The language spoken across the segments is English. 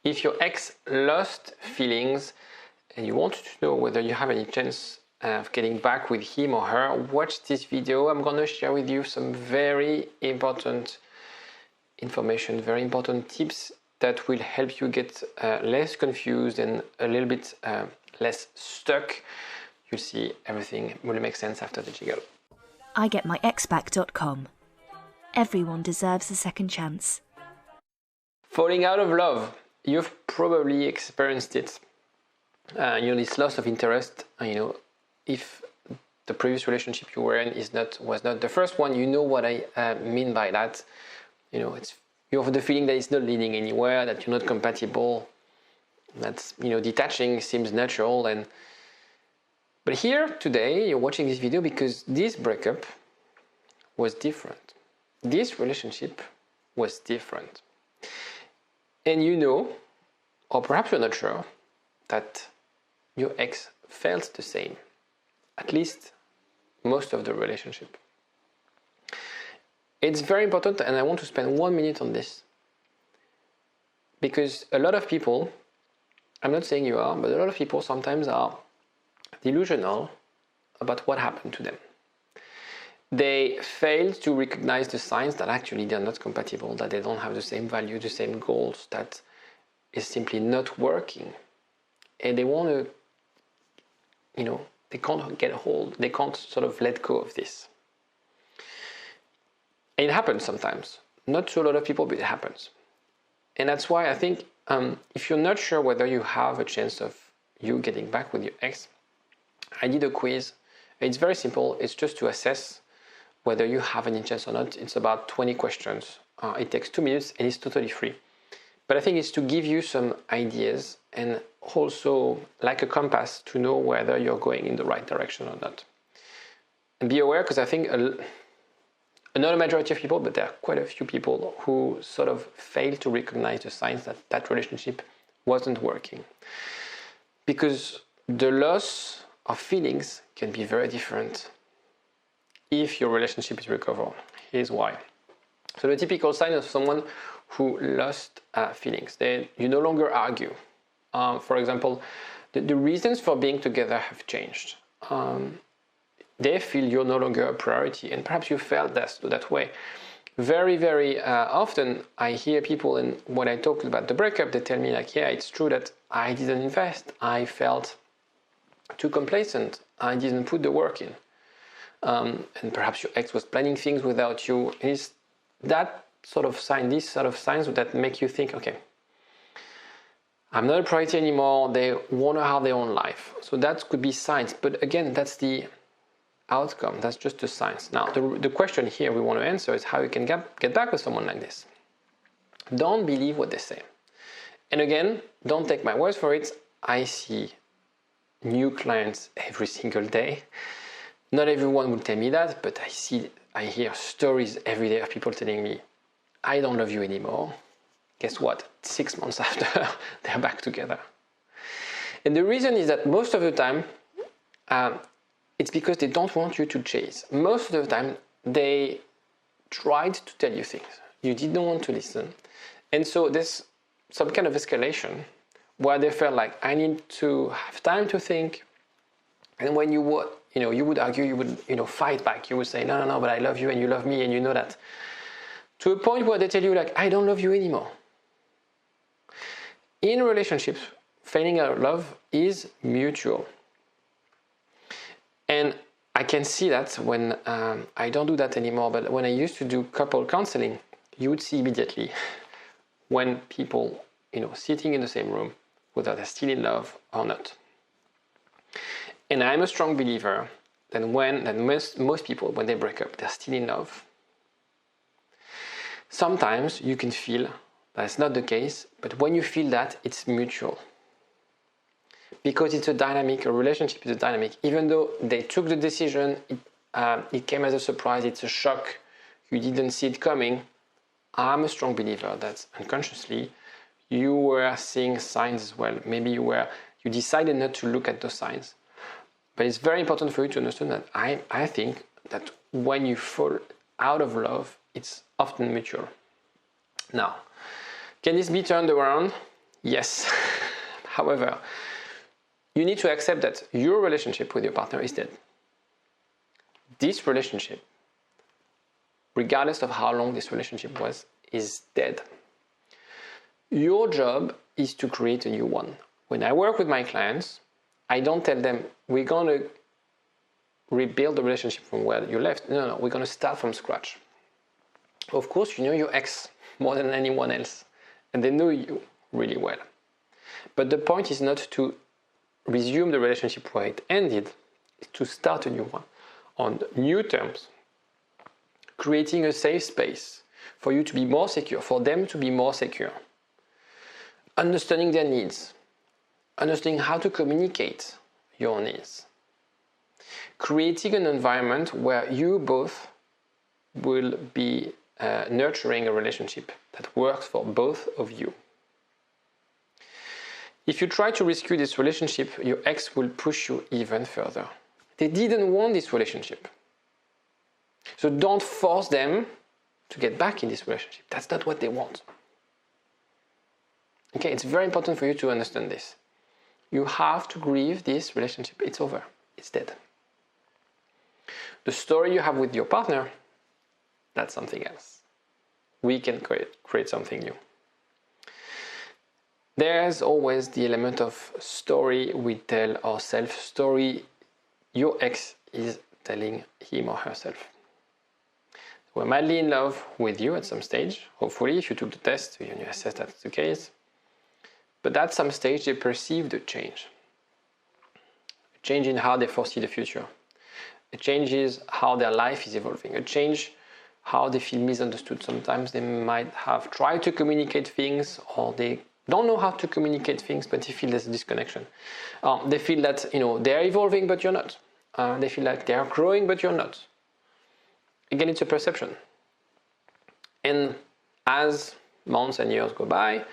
If your ex lost feelings and you want to know whether you have any chance of getting back with him or her, watch this video. I'm gonna share with you some very important information, very important tips that will help you get less confused and a little bit less stuck. You'll see everything will make sense after the jiggle. IGetMyExBack.com. Everyone deserves a second chance. Falling out of love. You've probably experienced it. This loss of interest. If the previous relationship you were in was not the first one, you know what I mean by that. You have the feeling that it's not leading anywhere, that you're not compatible. That's detaching seems natural, but here today you're watching this video because this breakup was different. This relationship was different. And or perhaps you're not sure, that your ex felt the same, at least most of the relationship. It's very important, and I want to spend 1 minute on this. Because a lot of people, I'm not saying you are, but a lot of people sometimes are delusional about what happened to them. They fail to recognize the signs that actually they're not compatible, that they don't have the same value, the same goals, that is simply not working. And they want to, they can't get a hold, they can't sort of let go of this. And it happens sometimes. Not to a lot of people, but it happens. And that's why I think if you're not sure whether you have a chance of you getting back with your ex, I did a quiz. It's very simple. It's just to assess whether you have any chance or not. It's about 20 questions. It takes 2 minutes and it's totally free. But I think it's to give you some ideas and also like a compass to know whether you're going in the right direction or not. And be aware, because I think not a majority of people, but there are quite a few people who sort of fail to recognize the signs that that relationship wasn't working. Because the loss of feelings can be very different if your relationship is recovered. Here's why. So the typical sign of someone who lost feelings, you no longer argue. For example, the reasons for being together have changed. They feel you're no longer a priority, and perhaps you felt that way. Very, very often I hear people, and when I talk about the breakup, they tell me like, yeah, it's true that I didn't invest. I felt too complacent. I didn't put the work in. And perhaps your ex was planning things without you. It's that sort of sign, these sort of signs that make you think, okay, I'm not a priority anymore. They want to have their own life. So that could be signs. But again, that's the outcome. That's just the signs. Now, the question here we want to answer is how you can get back with someone like this. Don't believe what they say. And again, don't take my words for it. I see new clients every single day. Not everyone will tell me that, but I hear stories every day of people telling me, I don't love you anymore. Guess what? 6 months after, they're back together. And the reason is that most of the time, it's because they don't want you to chase. Most of the time, they tried to tell you things. You didn't want to listen. And so there's some kind of escalation where they felt like, I need to have time to think. And when you would argue, you would, fight back. You would say, no, but I love you and you love me and you know that. To a point where they tell you like, I don't love you anymore. In relationships, failing out of love is mutual. And I can see that when I don't do that anymore, but when I used to do couple counseling, you would see immediately when people, sitting in the same room, whether they're still in love or not. And I'm a strong believer that most people, when they break up, they're still in love. Sometimes you can feel that's not the case, but when you feel that, it's mutual. Because it's a relationship is a dynamic. Even though they took the decision, it came as a surprise, it's a shock, you didn't see it coming. I'm a strong believer that unconsciously you were seeing signs as well. Maybe you decided not to look at those signs. But it's very important for you to understand that I think that when you fall out of love, it's often mutual. Now, can this be turned around? Yes. However, you need to accept that your relationship with your partner is dead. This relationship, regardless of how long this relationship was, is dead. Your job is to create a new one. When I work with my clients, I don't tell them, we're going to rebuild the relationship from where you left. No, we're going to start from scratch. Of course, you know your ex more than anyone else, and they know you really well. But the point is not to resume the relationship where it ended, it's to start a new one on new terms, creating a safe space for you to be more secure, for them to be more secure, understanding their needs, understanding how to communicate your needs, creating an environment where you both will be nurturing a relationship that works for both of you. If you try to rescue this relationship, your ex will push you even further. They didn't want this relationship. So don't force them to get back in this relationship. That's not what they want. Okay, it's very important for you to understand this. You have to grieve this relationship. It's over. It's dead. The story you have with your partner, that's something else. We can create something new. There's always the element of story we tell ourselves. Story your ex is telling him or herself. We're madly in love with you at some stage. Hopefully, if you took the test, you assess that's the case. But at some stage, they perceive the change. A change in how they foresee the future. A change is how their life is evolving. A change how they feel misunderstood. Sometimes they might have tried to communicate things, or they don't know how to communicate things, but they feel there's a disconnection. They feel that they're evolving, but you're not. They feel like they're growing, but you're not. Again, it's a perception. And as months and years go by,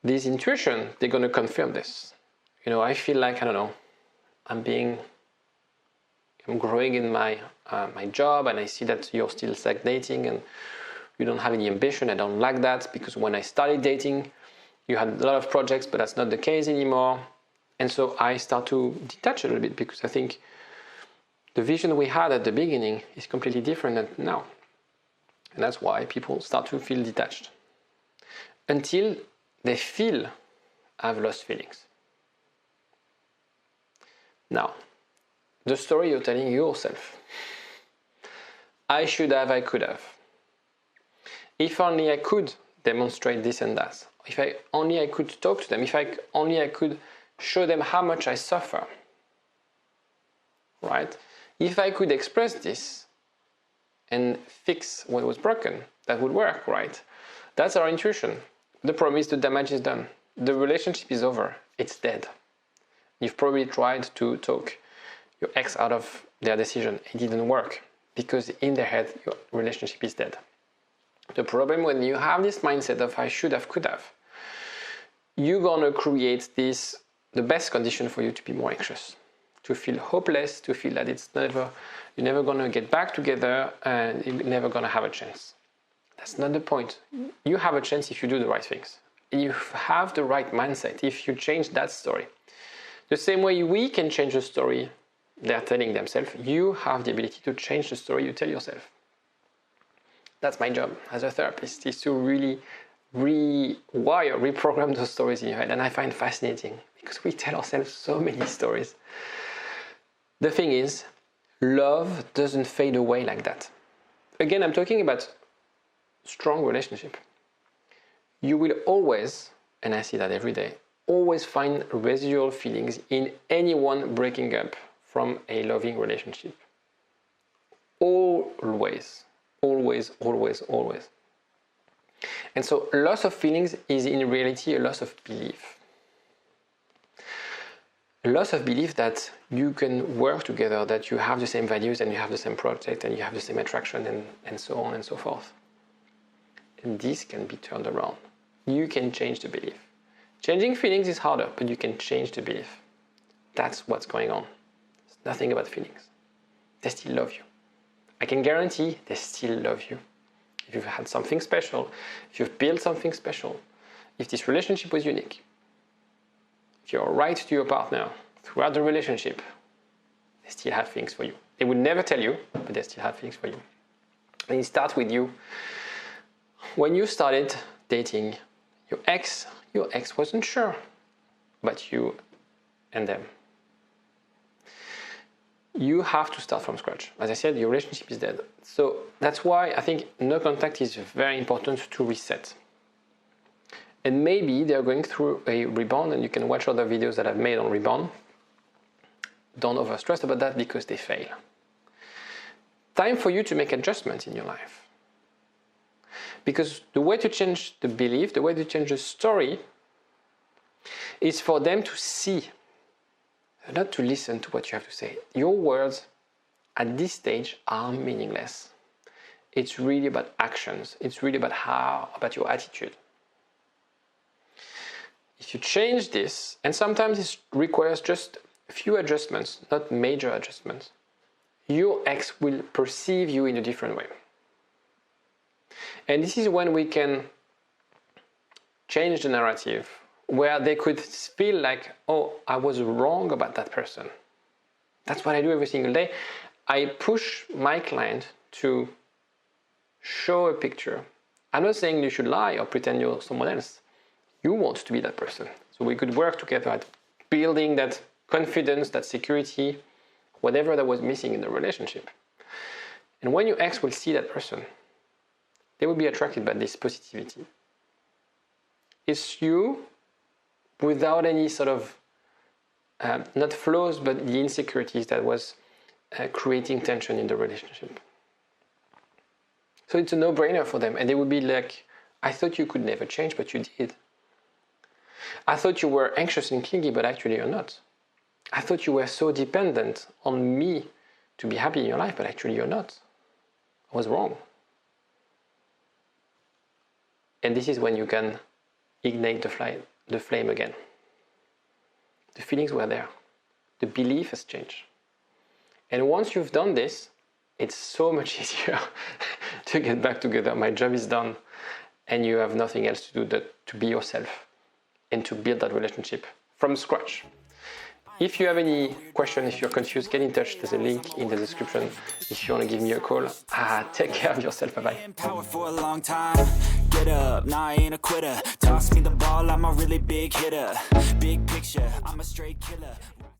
this intuition, they're going to confirm this. I feel like, I'm growing in my job, and I see that you're still stagnating and you don't have any ambition. I don't like that, because when I started dating, you had a lot of projects, but that's not the case anymore. And so I start to detach a little bit, because I think the vision we had at the beginning is completely different than now. And that's why people start to feel detached. Until they feel I've lost feelings. Now, the story you're telling yourself. I should have, I could have. If only I could demonstrate this and that. If only I could talk to them. If only I could show them how much I suffer. Right? If I could express this and fix what was broken, that would work, right? That's our intuition. The problem is the damage is done. The relationship is over. It's dead. You've probably tried to talk your ex out of their decision. It didn't work, because in their head, your relationship is dead. The problem when you have this mindset of I should have, could have, you're gonna create the best condition for you to be more anxious, to feel hopeless, to feel that you're never gonna get back together and you're never gonna have a chance. That's not the point. You have a chance if you do the right things. You have the right mindset if you change that story. The same way we can change the story they're telling themselves, you have the ability to change the story you tell yourself. That's my job as a therapist, is to really reprogram those stories in your head. And I find fascinating, because we tell ourselves so many stories. The thing is, love doesn't fade away like that. Again, I'm talking about strong relationship. You will always, and I see that every day, always find residual feelings in anyone breaking up from a loving relationship. Always. And so loss of feelings is in reality a loss of belief. A loss of belief that you can work together, that you have the same values and you have the same project and you have the same attraction and so on and so forth. And this can be turned around. You can change the belief. Changing feelings is harder, but you can change the belief. That's what's going on. It's nothing about feelings. They still love you. I can guarantee they still love you. If you've had something special, if you've built something special, if this relationship was unique, if you're right to your partner throughout the relationship, they still have feelings for you. They would never tell you, but they still have feelings for you. And it starts with you. When you started dating your ex wasn't sure, but you and them. You have to start from scratch. As I said, your relationship is dead. So that's why I think no contact is very important to reset. And maybe they're going through a rebound, and you can watch other videos that I've made on rebound. Don't overstress about that because they fail. Time for you to make adjustments in your life. Because the way to change the belief, the way to change the story, is for them to see, not to listen to what you have to say. Your words at this stage are meaningless. It's really about actions. It's really about your attitude. If you change this, and sometimes it requires just a few adjustments, not major adjustments, your ex will perceive you in a different way. And this is when we can change the narrative, where they could feel like, oh, I was wrong about that person. That's what I do every single day. I push my client to show a picture. I'm not saying you should lie or pretend you're someone else. You want to be that person. So we could work together at building that confidence, that security, whatever that was missing in the relationship. And when your ex will see that person, they will be attracted by this positivity. It's you without any sort of, not flaws, but the insecurities that was creating tension in the relationship. So it's a no-brainer for them. And they would be like, I thought you could never change, but you did. I thought you were anxious and clingy, but actually you're not. I thought you were so dependent on me to be happy in your life, but actually you're not. I was wrong. And this is when you can ignite the flame again. The feelings were there. The belief has changed. And once you've done this, it's so much easier to get back together. My job is done, and you have nothing else to do but to be yourself and to build that relationship from scratch. If you have any question, if you're confused, get in touch. There's a link in the description if you want to give me a call. Take care of yourself. Bye-bye. For a long time. Get up, nah, I ain't a quitter. Toss me the ball, I'm a really big hitter. Big picture, I'm a straight killer.